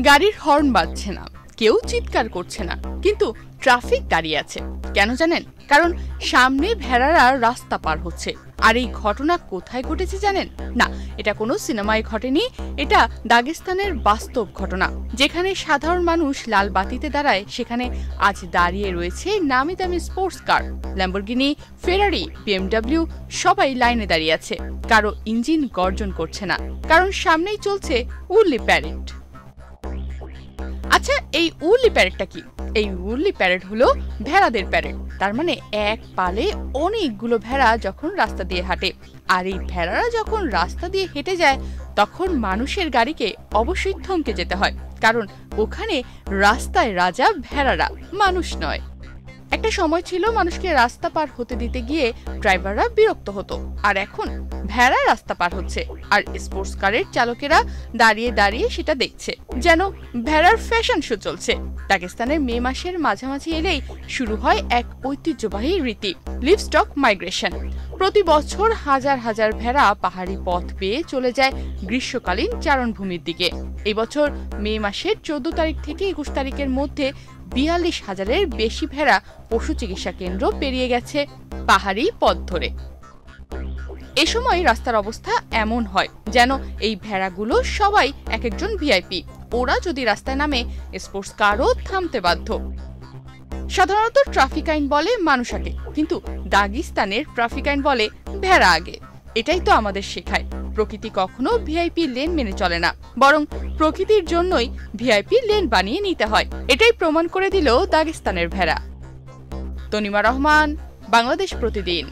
গাড়ির হর্ন বাজছে না, কেউ চিৎকার করছে না, কিন্তু ট্রাফিক দাঁড়িয়ে আছে। কেন জানেন? কারণ সামনে ভেড়ারা রাস্তা পার হচ্ছে। আর এই ঘটনা কোথায় ঘটেছে জানেন? না, এটা কোনো সিনেমায় ঘটেনি, এটা দাগেস্তানের বাস্তব ঘটনা। যেখানে সাধারণ মানুষ লাল বাতিতে দাঁড়ায়, সেখানে আজ দাঁড়িয়ে রয়েছে নামি দামি স্পোর্টস কার, ল্যাম্বরগিনি, ফেরারি, বিএমডব্লিউ, সবাই লাইনে দাঁড়িয়ে আছে। কারো ইঞ্জিন গর্জন করছে না, কারণ সামনেই চলছে উর্লি প্যারেড। আচ্ছা, এই উর্লি প্যারেডটা কি? এই উর্লি প্যারেড হলো ভেড়াদের প্যারেড। তার মানে এক পালে অনেকগুলো ভেড়া যখন রাস্তা দিয়ে হাঁটে, আর এই ভেড়ারা যখন রাস্তা দিয়ে হেঁটে যায়, তখন মানুষের গাড়িকে অবশ্যই থমকে যেতে হয়, কারণ ওখানে রাস্তায় রাজা ভেড়ারা, মানুষ নয়। একটা সময় ছিল মানুষকে রাস্তা পার হতে দিতে গিয়ে ড্রাইভাররা বিরক্ত হতো, আর এখন ভেড়া রাস্তা পার হচ্ছে, আর স্পোর্টস কারের চালকেরা দাঁড়িয়ে দাঁড়িয়ে সেটা দেখছে, যেন ভেড়ার ফ্যাশন শো চলছে। দাগেস্তানের মে মাসের মাঝামাঝি এলেই শুরু হয় এক ঐতিহ্যবাহী রীতি, লিভস্টক মাইগ্রেশন। প্রতি বছর হাজার হাজার ভেড়া পাহাড়ি পথ বেয়ে চলে যায় গ্রীষ্মকালীন চারণভূমির দিকে। এবছর মে মাসের 14 তারিখ থেকে 21 তারিখের মধ্যে 42,000-এর বেশি ভেড়া পশু চিকিৎসা কেন্দ্র পেরিয়ে গেছে পাহাড়ি পথ ধরে। এ সময় রাস্তার অবস্থা এমন হয় যেন এই ভেড়াগুলো সবাই এক একজন ভিআইপি। ওরা যদি রাস্তায় নামে, স্পোর্টস কারও থামতে বাধ্য। সাধারণত ট্রাফিক আইন বলে মানুষ আগে, কিন্তু দাগেস্তানের ট্রাফিক আইন বলে ভেড়া আগে। এটাই তো আমাদের শেখায়, প্রকৃতি কখনো ভিআইপি লেন মেনে চলে না, বরং প্রকৃতির জন্যই ভিআইপি লেন বানিয়ে নিতে হয়। এটাই প্রমাণ করে দিল দাগেস্তানের ভেড়া। তনিমা রহমান, বাংলাদেশ প্রতিদিন।